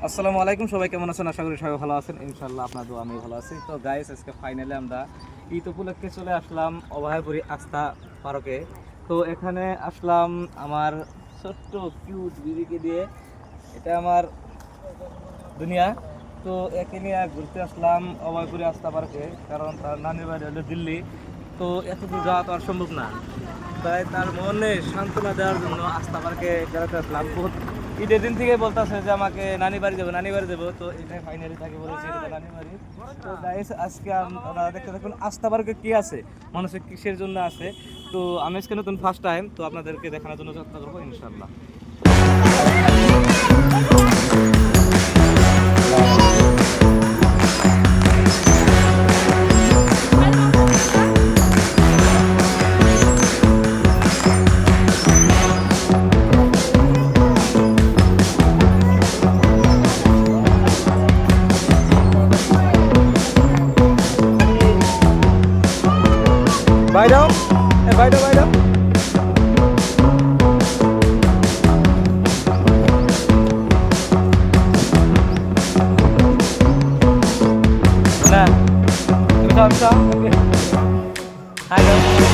আসসালামু আলাইকুম, সবাই কেমন আছেন? আশা করি সবাই ভালো আছেন। ইনশাআল্লাহ আপনার দোয়া আমি ভালো আছি। তো গাইস, আজকে ফাইনালি আমরা ঈদ উপলক্ষে চলে আসলাম অভয়পুরী আস্থা পার্কে। তো এখানে আসলাম আমার ছোট্ট কিউট বিবিকে দিয়ে। এটা আমার দুনিয়া। তো একে নিয়ে ঘুরতে আসলাম অভয়পুরী আস্থা পার্কে, কারণ তার নানির বাড়ি হলো দিল্লি। তো এত দূর যাওয়া তো আর সম্ভব না, তাই তার মনে সান্ত্বনা দেওয়ার জন্য আস্থা পার্কে বেড়াতে আসলাম। ঈদের দিন থেকে বলতেছে যে আমাকে নানি বাড়ি যাবো, নানি বাড়ি যাবো। তো এটাই ফাইনালি তাকে বলেছি এটা নানি বাড়ি। তো গাইস, আজকে আপনারা দেখতে থাকুন আস্থা পার্কে কি আছে, মানুষের কিসের জন্য আছে। তো আমি আজকে নতুন ফার্স্ট টাইম, তো আপনাদেরকে দেখানোর জন্য চেষ্টা করবো ইনশাল্লাহ। বাইরেও বাইরেও বাইরেও না, bisa bisa. Oke. Halo.